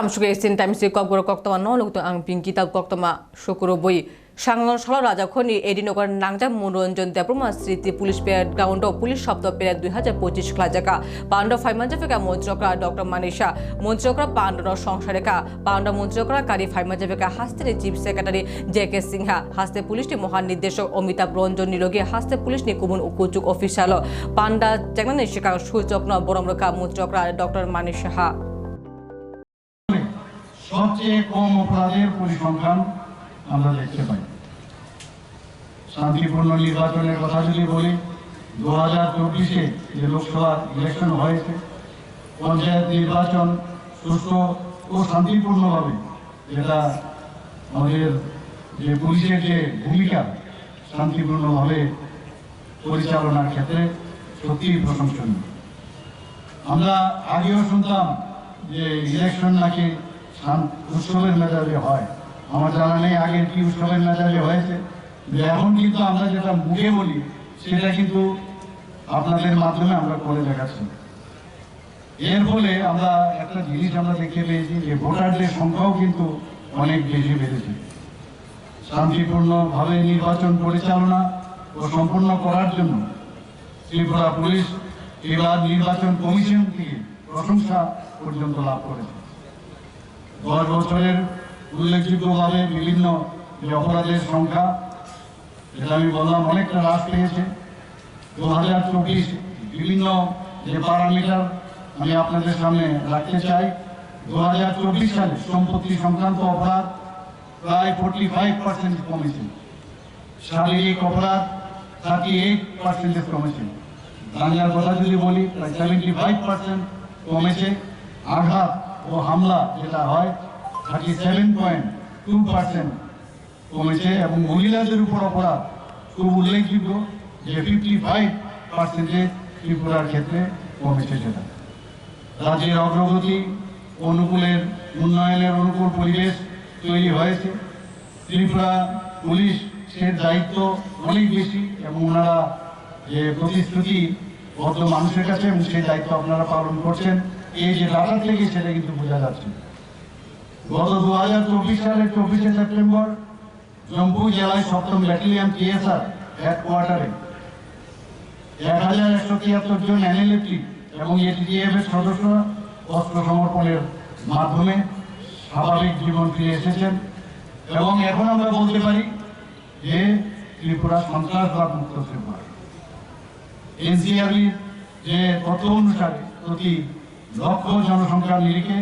Samsuke sin time si kok koktama no luk to ang pingkita koktama shokuro boi Shanglon Shala Rajakhoni Edinogar Nangja Munonjon Deproma City Police Pair Gaundo Police Shop the Pair 2025 Klajaka Panda 5 Manjavika Montrokra Dr. Manisha Montrokra Panda Songshareka Panda Montrokra Kari 5 Manjavika Haste Chief Secretary J.K. Singha Haste Police Mohan Nideshok Omita Bronjon Nilogi Haste Police Nikumun Ukuchuk Official Panda Technishika Shujokno Boromroka Montrokra Dr. Manisha সবচেয়ে কম অপরাধের পরিসংখ্যান আমরা দেখতে পাই। শান্তিপূর্ণ নির্বাচনের কথা যদি বলি 2024-এ যে লোকসভা ইলেকশন হয়েছে পঞ্চায়েত নির্বাচন সুষ্ঠু ও শান্তিপূর্ণভাবে যেটা আমাদের যে পুলিশের যে ভূমিকা শান্তিপূর্ণভাবে পরিচালনার ক্ষেত্রে সত্যিই প্রশংসনীয়। আমরা আগেও শুনতাম যে ইলেকশন নাকি উৎসবের মেজাজে হয়, আমার জানা নেই আগের কি উৎসবের মেজাজে হয়েছে, এখন কিন্তু আমরা যেটা মুখে বলি সেটা কিন্তু আপনাদের মাধ্যমে আমরা করে দেখাচ্ছি। এর ফলে আমরা একটা জিনিস আমরা দেখতে পেয়েছি যে ভোটারদের সংখ্যাও কিন্তু অনেক বেশি বেড়েছে। শান্তিপূর্ণভাবে নির্বাচন পরিচালনা ও সম্পন্ন করার জন্য ত্রিপুরা পুলিশ এবার নির্বাচন কমিশন থেকে প্রশংসা পর্যন্ত লাভ করেছে। 10 বছরের উল্লেখযোগ্যভাবে বিভিন্ন যে অপরাধের সংখ্যা যেটা আমি বললাম অনেকটা হ্রাস পেয়েছে। 2024 বিভিন্ন যে প্যারামিটার আমি আপনাদের সামনে রাখতে চাই। 2024 সালে সম্পত্তি সংক্রান্ত অপরাধ প্রায় 45% কমেছে, শারীরিক অপরাধ 38% কমেছে, দাঙ্গার কথা যদি বলি প্রায় 75% কমেছে, আঘাত ও হামলা যেটা হয় 37.2% কমেছে এবং মহিলাদের উপর অপরাধ খুব উল্লেখযোগ্য যে 55% ত্রিপুরার ক্ষেত্রে কমেছে। সেটা রাজ্যের অগ্রগতি অনুকূলের উন্নয়নের অনুকূল পরিবেশ তৈরি হয়েছে। ত্রিপুরা পুলিশের দায়িত্ব অনেক বেশি এবং ওনারা যে প্রতিশ্রুতি বদ্ধ মানুষের কাছে এবং সেই দায়িত্ব আপনারা পালন করছেন এই যে ডাটা থেকে সেটা কিন্তু বোঝা যাচ্ছে। গত 2024 সালের 24শে সেপ্টেম্বর জম্মু জেলায় 7ম ব্যাটালিয়ন টিএসআর হেডকোয়ার্টারে 1173 জন এনএলএফটি এবং এটিটিএফ এর সদস্যরা অস্ত্র সমর্পণের মাধ্যমে স্বাভাবিক জীবন ফিরে এসেছেন এবং এখন আমরা বলতে পারি যে ত্রিপুরা সন্ত্রাসবাদ মুক্ত ত্রিপুরা। এনসিআরবির যে তথ্য অনুসারে প্রতি লক্ষ জনসংখ্যার নিরিখে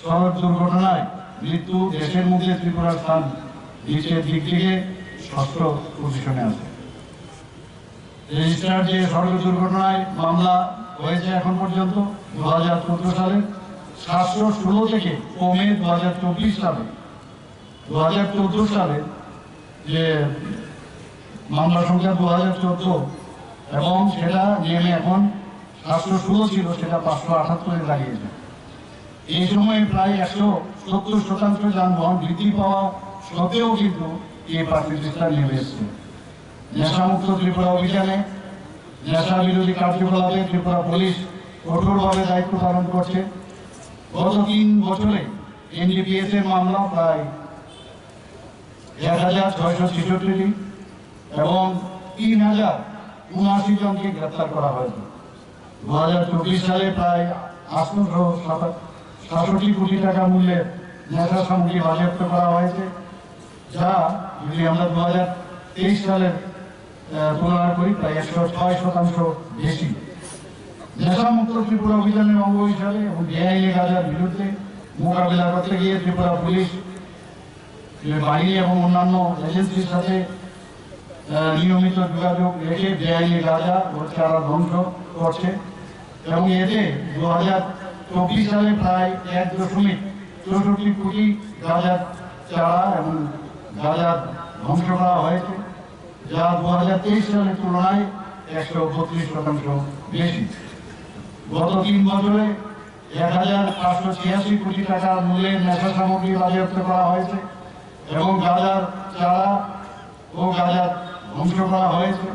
সড়ক দুর্ঘটনায় মৃত্যু দেশের মধ্যে ত্রিপুরার স্থান নিচের দিক থেকে 6ষ্ঠ পজিশনে আছে। রেজিস্টার যে সড়ক দুর্ঘটনায় মামলা হয়েছে এখন পর্যন্ত 2014 সালে 716 থেকে কমে 2024 সালে 2014 সালে যে মামলা সংখ্যা 2014 এবং সেটা নেমে এখন 716 ছিল, সেটা 578-এ দাঁড়িয়েছে। এই সময়ে প্রায় 170% যানবাহন বৃদ্ধি পাওয়া সত্ত্বেও কিন্তু এই পার্সেন্টেজটা নেমে এসছে। নেশামুক্ত ত্রিপুরা অভিযানে নেশা বিরোধী কার্যকলাপে ত্রিপুরা পুলিশ কঠোরভাবে দায়িত্ব পালন করছে। গত 3 বছরে এনডিপিএস এর মামলা প্রায় 1666টি এবং 3079 জনকে গ্রেপ্তার করা হয়েছে। 2024 সালে প্রায় 867 কোটি টাকা মূল্যের নেশা সামগ্রী বাজেয়াপ্ত করা হয়েছে, যা যদি আমরা 2023 সালের তুলনা করি প্রায় 106% বেশি। নেশামুক্ত ত্রিপুরা অভিযানের অঙ্গ হিসাবে এবং বেআইনি গাঁজার বিরুদ্ধে মোকাবিলা করতে গিয়ে ত্রিপুরা পুলিশ বাহিনী এবং অন্যান্য এজেন্সির সাথে নিয়মিত যোগাযোগ রেখে বেআইনি গাঁজা ও চারা ধ্বংস করছে এবং এতে 2024 সালে প্রায় 1.64 কোটি গাঁজার চারা এবং গাঁজা ধ্বংস করা হয়েছে, যা 2023 সালের তুলনায় 132% বেশি। গত 3 বছরে 1586 কোটি টাকা মূল্যের নেশা সামগ্রী বাজেয়াপ্ত করা হয়েছে এবং গাঁজার চারা ও গাঁজা ধ্বংস করা হয়েছে।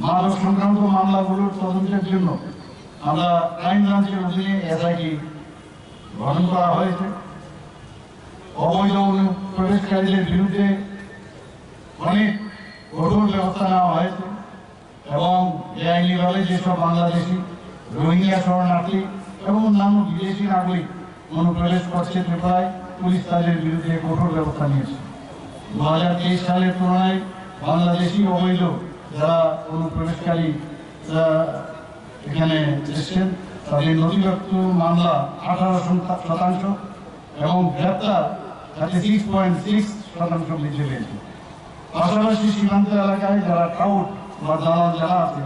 মাদক সংক্রান্ত মামলাগুলোর তদন্তের জন্য আমরা ক্রাইম ব্রাঞ্চের অধীনে এসআইটি গঠন করা হয়েছে অবৈধ প্রবেশকারীদের বিরুদ্ধে অনেক কঠোর ব্যবস্থা নেওয়া হয়েছে এবং বেআইনিভাবে যেসব বাংলাদেশি, রোহিঙ্গা শরণার্থী এবং অন্যান্য বিদেশি নাগরিক অনুপ্রবেশ করছে ত্রিপুরায়, পুলিশ তাদের বিরুদ্ধে কঠোর ব্যবস্থা নিয়েছে। 2023 সালের তুলনায় বাংলাদেশি অবৈধ যারা অনুপ্রবেশকারী এখানে এসেছেন তাদের নথিভুক্ত মামলা 18% এবং গ্রেপ্তার 36.6% বৃদ্ধি পেয়েছে। পাশাপাশি সীমান্ত এলাকায় যারা টাউট বা দালাল যারা আছে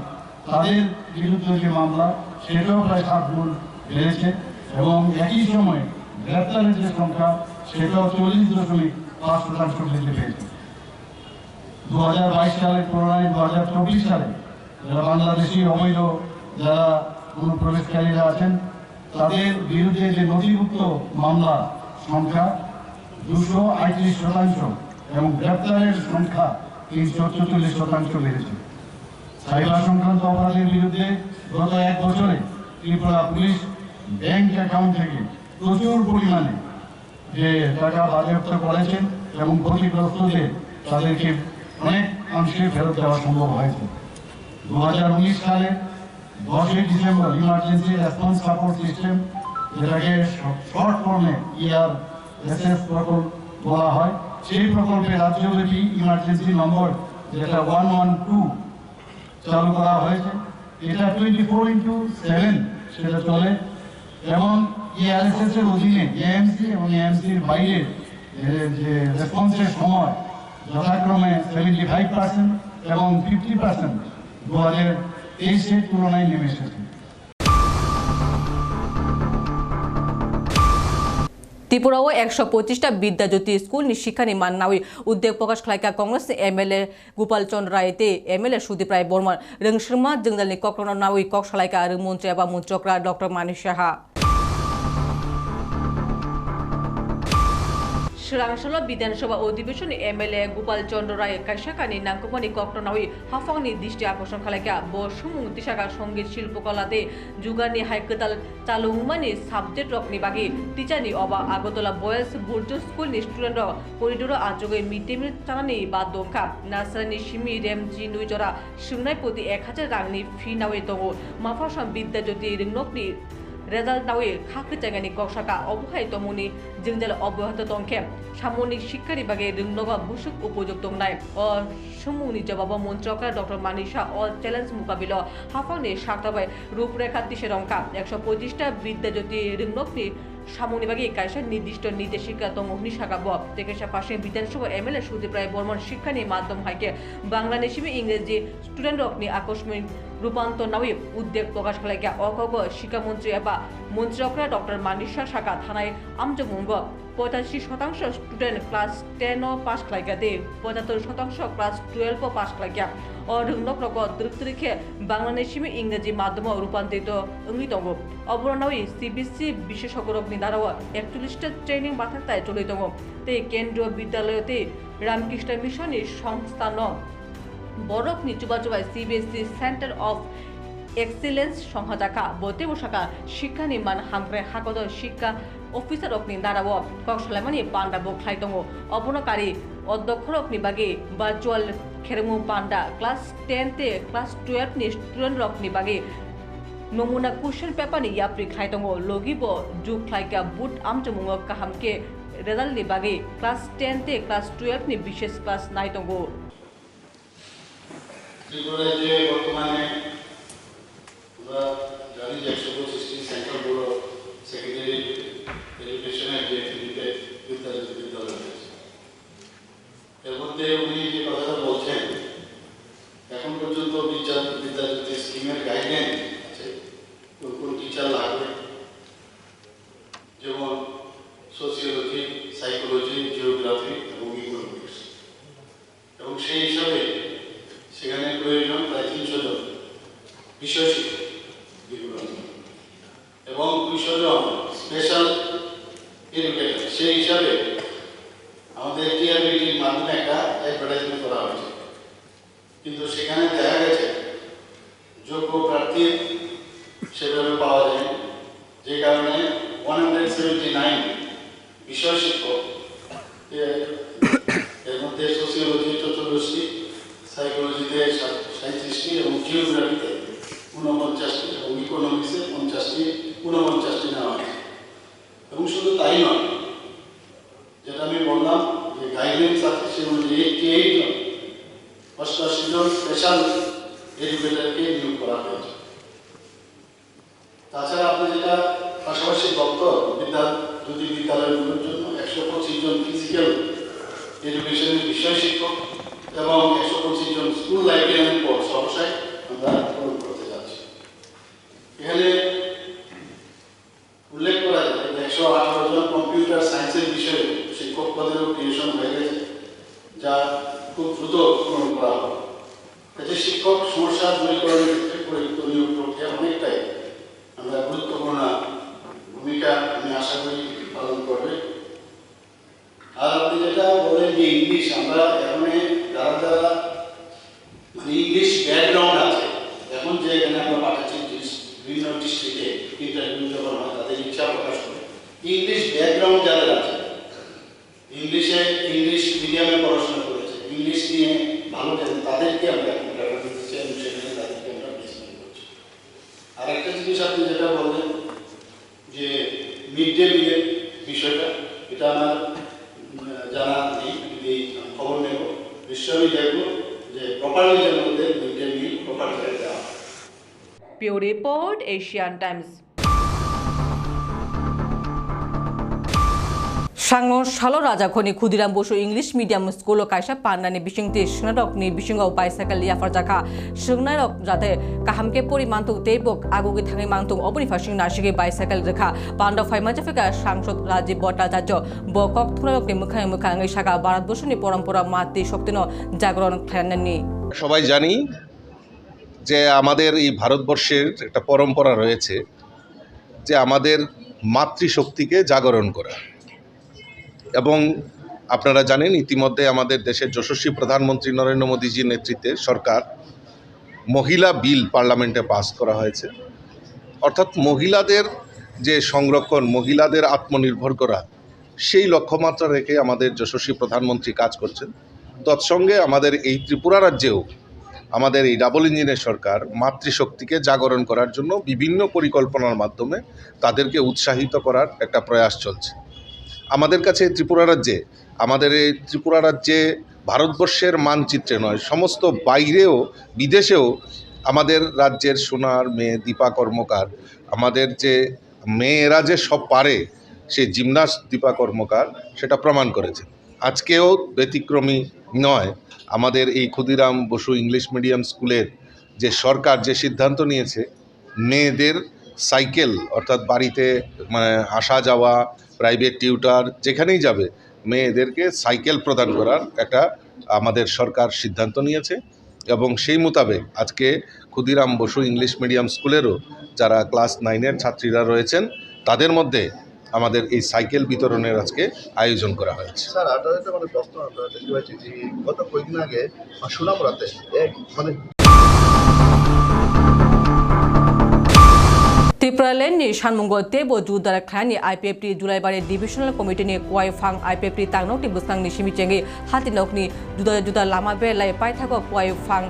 তাদের বিরুদ্ধে যে মামলা সেটাও প্রায় 7 গুণ বেড়েছে এবং একই সময়ে গ্রেপ্তারের যে সংখ্যা সেটাও 40.5% বৃদ্ধি পেয়েছে। 2022 সালের তুলনায় 2024 সালে যারা বাংলাদেশি অবৈধ যারা অনুপ্রবেশকারীরা আছেন তাদের বিরুদ্ধে যে নথিভুক্ত মামলা সংখ্যা 238% এবং গ্রেপ্তারের সংখ্যা 344% বেড়েছে। সাইবার সংক্রান্ত অপরাধের বিরুদ্ধে গত 1 বছরে ত্রিপুরা পুলিশ ব্যাংক অ্যাকাউন্ট থেকে প্রচুর পরিমাণে যে টাকা বাজেয়াপ্ত করেছেন এবং ক্ষতিগ্রস্তদের তাদেরকে অনেক অংশে ফেরত দেওয়া সম্ভব হয়েছে। 2019 সালে 10 December emergency response support system, যেটাকে শর্ট ফর্মে ERSS প্রকল্প বলা হয়, সেই প্রকল্পে রাজ্যব্যাপী ইমার্জেন্সি নম্বর যেটা 112 চালু করা হয়েছে। এটা 24/7 সেটা চলে এবং ERSS এর অধীনে AMC এবং AMC এর বাইরে যে রেসপন্সের সময় যথাক্রমে 75% এবং 50% 2023 তুলনায় নেমে এসেছে। ত্রিপুরাও 125টা বিদ্যাজ্যোতি স্কুল শিক্ষা নির্মাণ নাওই উদ্যোগ প্রকাশ খালাইকা কংগ্রেস MLA গোপাল চন্দ্র রায়তে MLA সুদীপ রায় বর্মন রংसरमा जोंजालनि कक्रानाव नावई कक सालायका आरो मन्त्री एबा मन्त्रकरा डॉक्टर मानिक साहा सोरांसल विधानसभा अधिवेशन MLA गोपाल चंद्र राय कायसाकानि नांगकमानि कक्रानावई हाफांनि दृष्टि आकर्षण खालायका बसुमुं तिसागा संगीत शिल्पकलाते जुगारनि हाइकोताल चालुमानि साबजेक्ट रकनि बागि टिचारनि अबा आगरतला बयज बुर्ज स्कुलनि स्टुडेन्ट करिडर आजोगै मिड डे मिल चानानि बाद दंखा नार्सारिनि सिमि रेमजि नुइजरा सोंनाय प्रति 1000 रांनि फी नावै दङ माफासाम विद्याज्योति रोंनकनि रेजाल्ट नावै खाखो जायगानि कक्साका अबहाय तमुनि जोंजाल अब्याहत दंखे सामूहिक शिक्षानि बागै रोंनोगा बुसुक उपयोग दंनाय अ समूहनि जवाब मन्त्रका डॉक्टर मानिसा अल चैलेंज मुकाबिल हाफांनि साक्ताबाय रूपरेखा दिसेरंका 125टा विद्याज्योति रोंनकनि सामूहिक बागै कायसा निर्दिष्ट निर्देशिका दंगनि सागाब तेकेसा पाशे विधानसभा MLA सुदीप राय बर्मन शिक्षानि माध्यम हाइके बांग्लानि सिमि इंग्रेजी स्टुडेन्ट रकनि आकस्मिक रूपान्तर नावै उद्योग प्रकाश खालायका अकग शिक्षामन्त्री एबा मन्त्रकरा डॉक्टर मानिसा सागा थानाय आमजमुंग 85% स्टुडेन्ट क्लास 10 पास खालायकाते 75% क्लास 12 पास खालायका और रोंनक दृक्तरिखे बांग्लानि सिमि इंग्रेजी माध्यम रूपान्तरित ओंगि दङ अबरनावै CBSE विशेषज्ञ रकनि दाराव 41टा ट्रेनिं बाथाय चलै दङ ते केन्द्रीय विद्यालयते रामकृष्ण मिशननि संस्थान बरकनि चुबाचुबाय CBSE सेन्टर अफ एक्सिलेंस संहाजाखा बते बसाका शिक्षा निर्माण हामग्रे हाकद शिक्षा अफिसार रकनि दाराव कक्सलायमानि पान्डा बख्लाय दङ अबनकारी अध्यक्ष रकनि बागै भार्चुअल खेरमु पान्डा क्लास 10 ते क्लास 12 नि स्टुडेन्ट रकनि बागै नमुना क्वेश्चन पेपर नि याप्रि खाय दङ लगिबो जुग खायका बुट आमजमुंग काहामके रेजाल्ट नि बागै क्लास 10 ते क्लास 12 नि विशेष क्लास नाय दङ त्रिपुराय जे बर्तमाने পুরা জানি যে 125টি সেন্ট্রাল ব্যুরো সেক্রেটারি এডুকেশনের যে বিদ্যালয় রয়েছে এর মধ্যে উনি যে কথাটা বলছেন এখন পর্যন্ত বিদ্যাজ্যোতি স্কিমের গাইডলাইন আছে কোন টিচার লাগবে যেমন সোশিওলজি সাইকোলজি জিওগ্রাফি এবং ইকোনমিক্স এবং সেই হিসাবে সেখানে প্রয়োজন প্রায় 300 জন বিষয় শিক্ষক এবং 200 জন স্পেশাল এডুকেটর সেই হিসাবে আমাদের টিআরবিটির মাধ্যমে একটা অ্যাডভার্টাইজমেন্ট করা হয়েছে কিন্তু সেখানে দেখা গেছে যোগ্য প্রার্থী সেভাবে পাওয়া যায় যে কারণে 179 বিষয় শিক্ষক এতে সোসিওলজি 44টি, সাইকোলজিতে 37টি এবং জিওগ্রাফিতে 49টি এবং ইকোনমিক্সে 49টি নেওয়া হয়েছে। এবং শুধু তাই নয়, যেটা আমি বললাম যে গাইডলাইন্স আছে সে অনুযায়ী 88 জন স্পেশাল এডুকেটরকে নিয়োগ করা হয়েছে। তাছাড়া আপনি যেটা পাশাপাশি দপ্তর দুটি বিদ্যালয়গুলোর জন্য 125 জন ফিজিক্যাল এডুকেশনের বিষয় শিক্ষক এবং 125 জন স্কুল লাইব্রেরিয়ান সহসায় আমরা পূরণ করতে যাচ্ছি। এখানে উল্লেখ করা যায় 118 জন কম্পিউটার সায়েন্সের বিষয়ে শিক্ষক পদেরও ক্রিয়েশন হয়ে গেছে, যা খুব দ্রুত পূরণ করা হবে। কাজে শিক্ষক সমস্যা দূরীকরণের ক্ষেত্রে প্রযুক্ত নিয়োগ প্রক্রিয়া অনেকটাই আমরা গুরুত্বপূর্ণ ভূমিকা আমি আশা করি পালন করবে। আর আপনি যেটা বলেন যে ইংলিশ, আমরা এখন যারা মানে ইংলিশ ব্যাকগ্রাউন্ড আছে, এখন যে এখানে আমরা পাঠাচ্ছি বিভিন্ন ডিস্ট্রিক্টে ইন্টারভিউ যখন হয় তাদের ইচ্ছা প্রকাশ করে ইংলিশ ব্যাকগ্রাউন্ড যাদের আছে, ইংলিশ মিডিয়ামে পড়াশোনা করেছে, ইংলিশ নিয়ে ভালো জানেন, তাদেরকে আমরা এখন প্রেফারেন্স দিচ্ছি এবং সেখানে তাদেরকে আমরা প্লেসমেন্ট করছি। আর একটা জিনিস আপনি যেটা বললেন যে মিড ডে মিলের বিষয়টা, এটা আমার জানা নেই, যদি খবর নেব নিশ্চয়ই দেখবো যে প্রপারলি যেন ওদের মিড ডে মিল প্রপারলি দেওয়া। Pure Report, Asian Times. Sangno Shalo Raja Khoni Khudiram Bosho English Medium School Kaisa Pandani Bishingti Shnadok ni Bishinga Bicycle Liafar Jaka Shnarok Jate Kahamke Pori Mantung Tebok Agogi Tangi Mantung Openi Fashing Nashige Bicycle Jaka Panda Fai Majafika Shangshot Raji Bota Jajo Bokok Thunok ni Mukhang Mukhang Shaka Barat Boshoni Porompora Mati Shoktino Jagron Klanani সবাই জানি যে আমাদের এই ভারতবর্ষের একটা পরম্পরা রয়েছে যে আমাদের মাতৃশক্তিকে জাগরণ করা, এবং আপনারা জানেন ইতিমধ্যে আমাদের দেশের যশস্বী প্রধানমন্ত্রী নরেন্দ্র মোদীজির নেতৃত্বে সরকার মহিলা বিল পার্লামেন্টে পাস করা হয়েছে। অর্থাৎ মহিলাদের যে সংরক্ষণ, মহিলাদের আত্মনির্ভর করা, সেই লক্ষ্যমাত্রা রেখে আমাদের যশস্বী প্রধানমন্ত্রী কাজ করছেন। তৎসঙ্গে আমাদের এই ত্রিপুরা রাজ্যেও আমাদের এই ডাবল ইঞ্জিনের সরকার মাতৃশক্তিকে জাগরণ করার জন্য বিভিন্ন পরিকল্পনার মাধ্যমে তাদেরকে উৎসাহিত করার একটা প্রয়াস চলছে। আমাদের কাছে আমাদের এই ত্রিপুরা রাজ্যে ভারতবর্ষের মানচিত্রে নয়, সমস্ত বাইরেও বিদেশেও আমাদের রাজ্যের সোনার মেয়ে দীপা কর্মকার, আমাদের যে মেয়েরা যে সব পারে সেই জিমনাস্ট দীপা কর্মকার সেটা প্রমাণ করেছে। আজকেও ব্যতিক্রমী নয়। আমাদের এই ক্ষুদিরাম বসু ইংলিশ মিডিয়াম স্কুলের যে সরকার যে সিদ্ধান্ত নিয়েছে, মেয়েদের সাইকেল অর্থাৎ বাড়িতে আসা যাওয়া, প্রাইভেট টিউটার যেখানেই যাবে মেয়েদেরকে সাইকেল প্রদান করার একটা আমাদের সরকার সিদ্ধান্ত নিয়েছে। এবং সেই মোতাবেক আজকে ক্ষুদিরাম বসু ইংলিশ মিডিয়াম স্কুলেরও যারা ক্লাস 9-এর ছাত্রীরা রয়েছেন তাদের মধ্যে আমাদের এই সাইকেল বিতরণের আজকে আয়োজন করা হয়েছে। স্যার আপনাদের মানে প্রশ্ন আমরা দেখতে পাচ্ছি যে গত কয়েকদিন আগে সোনামুড়াতে Tipralen Shanmungo Tebo Judara Klani IPFT Julai Bare Divisional Committee ni Kwai Fang IPFT Tangnok ti Busang ni Shimichengi Hatinok ni Juda Lama Be Lai Paithako Kwai Fang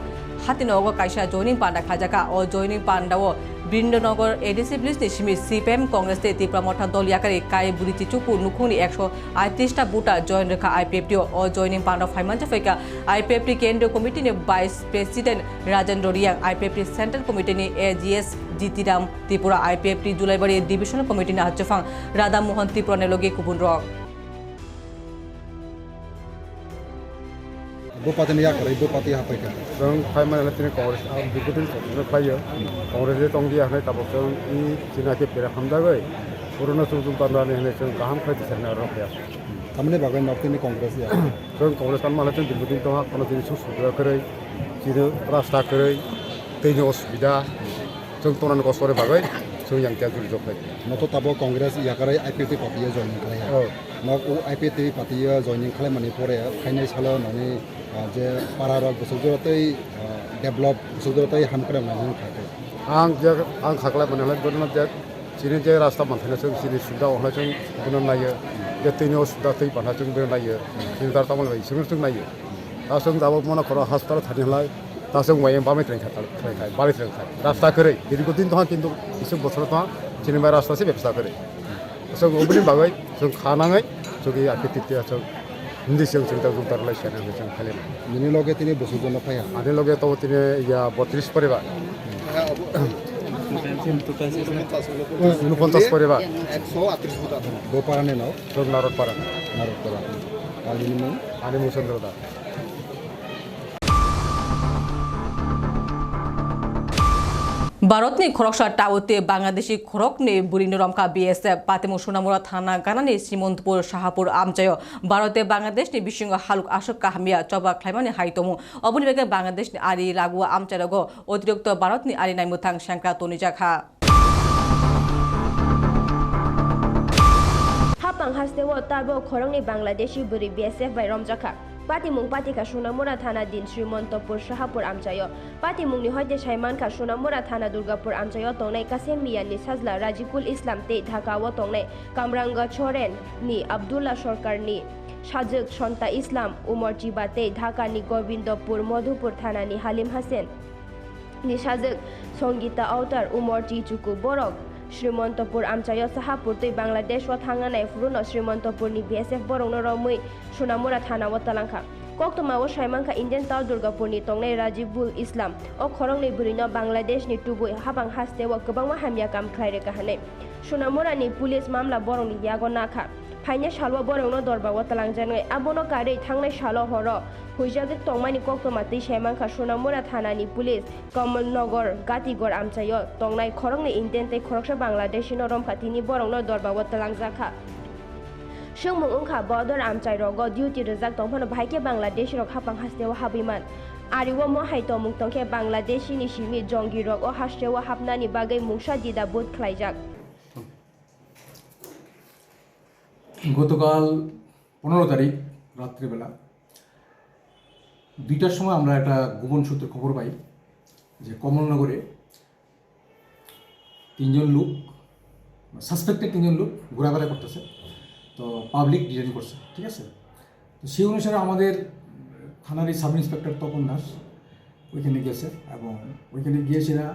Hatinogo Kaisa joining Panda Khajaka or joining Pandawo Brindanogor ADC Bliss ni Shimi CPM Congress te Tipra Motha Dol Yakari Kai Burichi Chuku Nukhuni 138টা বুটা join Rekha IPFT or joining Panda Faimanja Feka IPFT Kendriya Committee ni Vice President Rajendra Riang IPFT Central Committee ni AGS Jitiram Tripura IPFT Julai Bare Divisional Committee ni Hachofang Radha Mohan Tripura Nelogi Kubun Rock Bupati ni akar, Bupati apa itu? Orang kaya mana nanti Kongres, Bupati ni kaya, Kongres itu tonggi ahli tabok orang ini Cina ke pera hamda gay, Corona susun tanda ni ahli orang kaham kaya di sana orang ya. Kami ni bagian nanti ni Kongres ya. Orang Kongres kan malah tu Bupati itu hak, kalau jenis susu kerai, Cina rasta kerai, tanya osbida, orang toran kosore bagai, orang yang kian juri jokai. Nato tabok Kongres ya karai IPT parti ya joining kaya. Nak IPT parti ya joining kaya Manipur ya, kaya salah nani যে পাড়ার বসুধরতেই develop বসুধরতেই হাম করে মানুষ থাকে আং খাকলাই মানে হলে গরম যে চিনি যে রাস্তা মানতে চিনি সুবিধা হলে গুণ লাগে যে তিনি অসুবিধা তুই পাঠা जों बे नायो जों दा तामल बाय जों नायो दा जों दाबो मना खरा हास्पाताल थानिलाय दा जों वाय बामे ट्रेन खाय बारि ट्रेन खाय रास्ता करे दीर्घदिन तो किन्तु इसे बोसोर तो जेनेबा रास्ता से व्यवस्था करे जों अबनि बागै जों खानाङै जों आर्किटेक्ट जों हिंदी जों दा जों तारलाय सेना जों खाले बिनि लगे तिनि बोसोरजन फाया आनि लगे तो तिनि या 32 परिबार 49 परिबार 138 भुटा गोपारानि नाव जों नारदपारा नारदपारा आलिनि मुं आनि मुचन्द्र दा भारतनि खरकसा टाउते बांलादेशी खरकनि बुरिनो रमका बीएसएफ पातेमु सोनामुरा थाना गानानि श्रीमन्तपुर शाहपुर आमचायो भारते बांलादेशनि बिसिंग हालुक आशक काहामिया चबा ख्लाइमानि हाइतमु अबनि बेगे बांलादेशनि आरि लागुआ आमचायरगो अतिरिक्त भारतनि आरि नाइमुथां शंका तनिजाखा हापां हास्तेवो ताबो खरंनि बांलादेशी बुरि बीएसएफ बाय रमजाखा पातिमुं पातिका सोनामुरा थाना दिन श्रीमन्तपुर शाहपुर आमचायो पातिमुंनि हयते साइमानखा सोनामुरा थाना दुर्गापुर आमचायो तंनाय कासेम मियानि साजला राजिकुल इस्लाम ते ढाकाओ तंनाय कामरांगा छोरेन नि अब्दुल्ला सरकारनि साजक सन्ता इस्लाम उमर जिबाते ढाकानि गोविंदपुर मधुपुर थानानि हालिम हासेन नि साजक संगीता अवतार उमर चिचुकु बरक श्रीमन्तपुर आमचायो शाहपुर तै बांलादेश व थांगानाय फुरुनो श्रीमन्तपुरनि बीएसएफ बरंनो रमै सोनामुरा थाना व तलांखा कक्तमाव साइमानखा इंडियन टाउ दुर्गापुरनि तंनाय राजिबुल इस्लाम ओ खरंनि बुरिनो बांलादेशनि टुबुय हाबां हास्तेव गोबां हामिया काम खायरे काहाने सोनामुरानि पुलिस मामला बरंनि यागो नाखा फाइने सालवा बरंनो दरबाव तलांजानाय आबोनो कारै थांनाय सालो हरो हुइजागे तंमानि कक्तमातै साइमानखा सोनामुरा थानानि पुलिस कमलनगर गातिगड़ आमचायो तंनाय खरंनि इंडियन तै खरकसा बांलादेशिनो रमखातिनि बरंनो दरबाव तलांजाखा Shungmung ungka border amchai rogo duty rezak tongpano bhaike Bangladesh rok hapang hastewa habiman. Ariwo mo haito mung tongke Bangladeshi ni shimi jongi rok o hastewa hapnani bagai mungsha dida bud khlaijak. গতকাল 15 তারিখ রাত্রিবেলা 2টার সময় আমরা একটা গোপন সূত্রে খবর পাই যে কমলনগরে তিনজন লোক সাসপেক্টেড তিনজন লোক ঘোরাফেরা করতেছে তো পাবলিক ডিটেইন করছে ঠিক আছে তো সেই অনুসারে আমাদের থানার সাব ইন্সপেক্টর তপন দাস ওইখানে গেছে এবং ওইখানে গিয়ে সেরা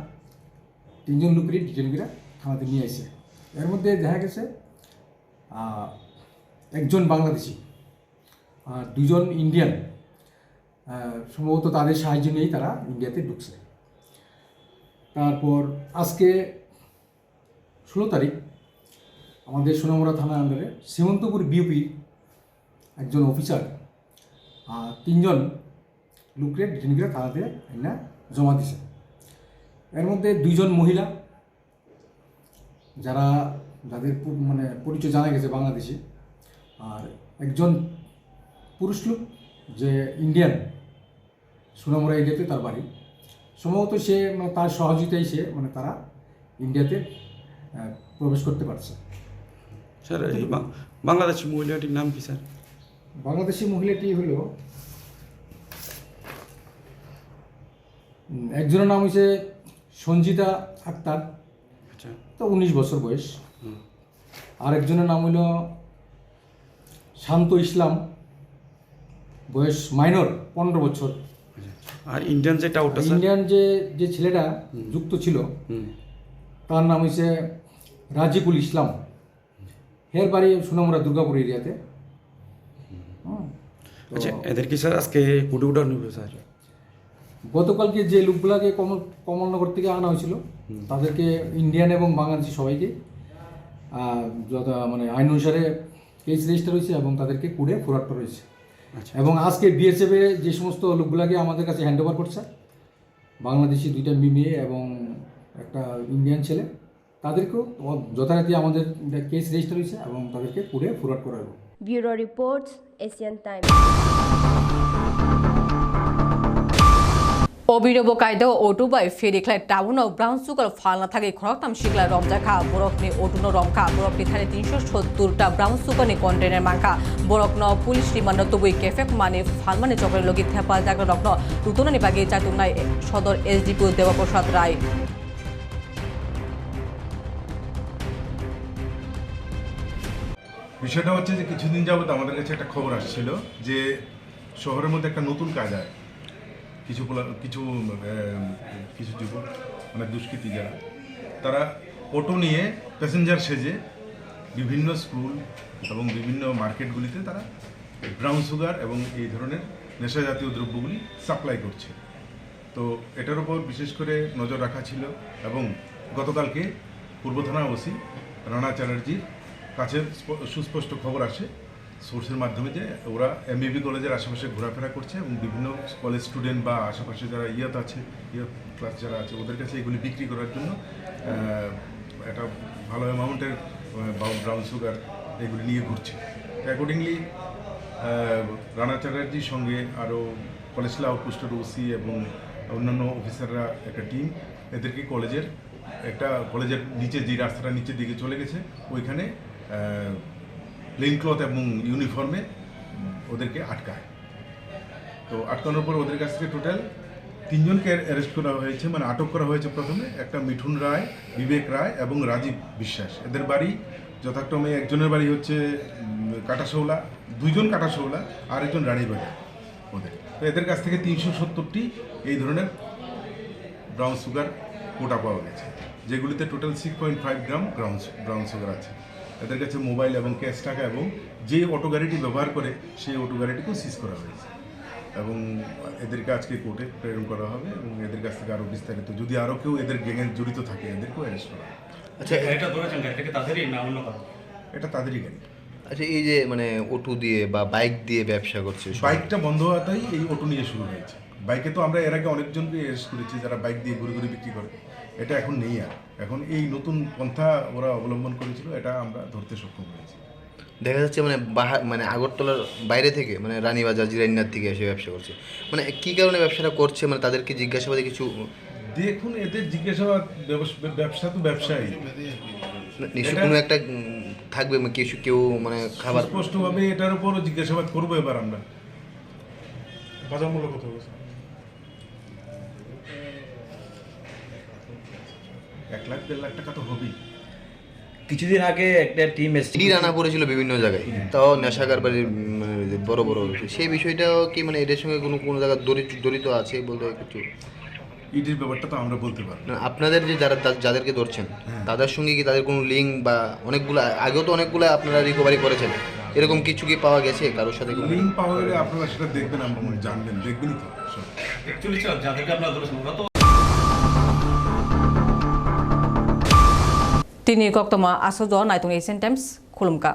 তিনজন লোকেরই ডিটেইন করে থানাতে নিয়ে আসে এর মধ্যে দেখা গেছে একজন বাংলাদেশি আর দুজন ইন্ডিয়ান সম্ভবত তাদের সাহায্য নিয়েই তারা ইন্ডিয়াতে ঢুকছে তারপর আজকে 16 তারিখ আমাদের সোনামুড়া থানার আন্ডারে শ্রীমন্তপুর বিউপির একজন অফিসার তিনজন লোকরে ডিটেইন করে থানাতে এনে জমা দিছে এর মধ্যে দুইজন মহিলা যাদের মানে পরিচয় জানা গেছে বাংলাদেশি আর একজন পুরুষ লোক যে ইন্ডিয়ান সোনামুড়া এরিয়াতে তার বাড়ি সম্ভবত সে মানে তার সহযোগিতায় সে মানে তারা ইন্ডিয়াতে প্রবেশ করতে পারছে স্যার এই বাংলাদেশি মহিলাটির নাম কি স্যার বাংলাদেশি মহিলাটি হলো একজনের নাম হচ্ছে সঞ্জিতা আক্তার আচ্ছা তো 19 বছর বয়স আর একজনের নাম হলো শান্ত ইসলাম বয়স মাইনর 15 বছর আর ইন্ডিয়ান যেটা ওটা স্যার ইন্ডিয়ান যে ছেলেটা যুক্ত ছিল তার নাম হচ্ছে রাজিকুল ইসলাম হের বাড়ি সোনামুড়া দুর্গাপুর এরিয়াতে আচ্ছা এদের কি স্যার আজকে কোটি কোটা নেবে স্যার গতকালকে যে লোকগুলাকে কমলনগর থেকে আনা হয়েছিল তাদেরকে ইন্ডিয়ান এবং বাংলাদেশি সবাইকে মানে আইন অনুসারে কেস রেজিস্টার হয়েছে এবং তাদেরকে কুড়ে ফরওয়ার্ড করা হয়েছে এবং আজকে বিএসএফ যে সমস্ত লোকগুলাকে আমাদের কাছে হ্যান্ড ওভার করছে বাংলাদেশি 2টা মেয়ে এবং একটা ইন্ডিয়ান ছেলে তাদেরকেও যথারীতি আমাদের কেস রেজিস্টার হয়েছে এবং তাদেরকে কুড়ে ফরওয়ার্ড করা হবে ব্যুরো রিপোর্টস এশিয়ান টাইম অবিরব কায়দা অটুবাই ফেরিখ্লাই টাউনাव ব্রাউন সুগার ফালনা থাকে খরকতাম শিকলা রমজাখা বরকনি অটুনো রমখা বরকনি থানে 370টা ব্রাউন সুগারনি কন্টেনার মাংখা বরকন পুলিশ রিমান্ড তবুই কেফেক মানে ফালমানে চক্রের লগি থেপা জাগর রকন রুতনানি বাগে চাতুংনাই সদর এসডিপিও দেবপ্রসাদ রায় বিষয়টা হচ্ছে যে কিছুদিন যাবত আমাদের কাছে একটা খবর আসছিল যে শহরের মধ্যে একটা নতুন কাজ হয়, কিছু কিছু যুবক মানে দুষ্কৃতী যারা, তারা অটো নিয়ে প্যাসেঞ্জার সেজে বিভিন্ন স্কুল এবং বিভিন্ন মার্কেটগুলিতে তারা ব্রাউন সুগার এবং এই ধরনের নেশা জাতীয় দ্রব্যগুলি সাপ্লাই করছে। তো এটার উপর বিশেষ করে নজর রাখা ছিল এবং গতকালকে পূর্ব থানা ওসি রানা চ্যাটার্জির কাছে সুস্পষ্ট খবর আসে সোর্সের মাধ্যমে যে ওরা এমবিবি কলেজের আশেপাশে ঘোরাফেরা করছে এবং বিভিন্ন কলেজ স্টুডেন্ট বা আশেপাশে যারা আছে ক্লাস যারা আছে ওদের কাছে এগুলি বিক্রি করার জন্য একটা ভালো অ্যামাউন্টের ব্রাউন সুগার এগুলি নিয়ে ঘুরছে। অ্যাকর্ডিংলি রানা চ্যাটার্জির সঙ্গে আরও কলেজলা আউটপোস্টের ওসি এবং অন্যান্য অফিসাররা একটা টিম এদেরকে কলেজের নিচে যে রাস্তাটা নিচের দিকে চলে গেছে ওইখানে প্লেন ক্লথ এবং ইউনিফর্মে ওদেরকে আটকায়। তো আটকানোর পর ওদের কাছ থেকে টোটাল 3 জনকে অ্যারেস্ট করা হয়েছে, মানে আটক করা হয়েছে। প্রথমে একটা মিঠুন রায়, বিবেক রায় এবং রাজীব বিশ্বাস। এদের বাড়ি যথাক্রমে একজনের বাড়ি হচ্ছে কাটাশৌলা, 2 জন কাটাশৌলা আর একজন রানীবাজার ওদের। তো এদের কাছ থেকে 370টি এই ধরনের ব্রাউন সুগার কোটা পাওয়া গেছে, যেগুলিতে টোটাল 6.5 গ্রাম ব্রাউন সুগার আছে। এদের কাছে মোবাইল এবং ক্যাশ টাকা এবং যে অটো গাড়িটি ব্যবহার করে সেই অটো গাড়িটিকেও সিজ করা হয়েছে এবং এদেরকে আজকে কোর্টে প্রেরণ করা হবে এবং এদের কাছ থেকে আরও বিস্তারিত যদি আরও কেউ এদের গ্যাংয়ে জড়িত থাকে এদেরকেও অ্যারেস্ট করা হবে। আচ্ছা, এটা ধরেছেন গাড়িটাকে তাদেরই না অন্য কারো? এটা তাদেরই গাড়ি। আচ্ছা, এই যে মানে অটো দিয়ে বা বাইক দিয়ে ব্যবসা করছে, বাইকটা বন্ধ হওয়াটাই এই অটো নিয়ে শুরু হয়েছে। বাইকে তো আমরা এর আগে অনেকজনকে অ্যারেস্ট করেছি যারা বাইক দিয়ে ঘুরে ঘুরে বিক্রি করে, এটা এখন নেই। আর এখন এই নতুন পন্থা ওরা অবলম্বন করেছিল, এটা আমরা ধরতে সক্ষম হয়েছি। দেখা যাচ্ছে মানে আগরতলার বাইরে থেকে মানে রানীবাজার জিরাইনার থেকে এসে ব্যবসা করছে, মানে কি কারণে ব্যবসাটা করছে, মানে তাদেরকে জিজ্ঞাসাবাদে কিছু দেখুন, এদের জিজ্ঞাসাবাদ ব্যবসা তো ব্যবসায়ী, নিশ্চয় কোনো একটা থাকবে কেউ মানে খাবার স্পষ্টভাবে এটার উপর জিজ্ঞাসাবাদ করবো। এবার আমরা বাজার মূল্য কত হয়েছে? 1 লাখ 1.5 লাখ টাকা তো হবেই। কিছুদিন আগে একটা টিম এসে রানা পড়েছিল বিভিন্ন জায়গায়, তাও নেশাগার বাড়ির বড় বড় সেই বিষয়টাও কি মানে এদের সঙ্গে কোনো জায়গায় জড়িত আছে বলতে কিছু? ইডির ব্যাপারটা তো আমরা বলতে পারবো না। আপনাদের যে যাদেরকে ধরছেন তাদের সঙ্গে কি তাদের কোনো লিঙ্ক বা অনেকগুলো আগেও তো অনেকগুলো আপনারা রিকভারি করেছেন, এরকম কিছু কি পাওয়া গেছে কারোর সাথে? লিঙ্ক পাওয়া গেলে আপনারা সেটা দেখবেন, আমরা জানবেন, দেখবেনই তো। অ্যাকচুয়ালি যাদেরকে আপনারা ধরেছেন ওরা তো তিনি কক্তমা আসজ নাইতুং এশিয়ান টাইমস খুলুমকা।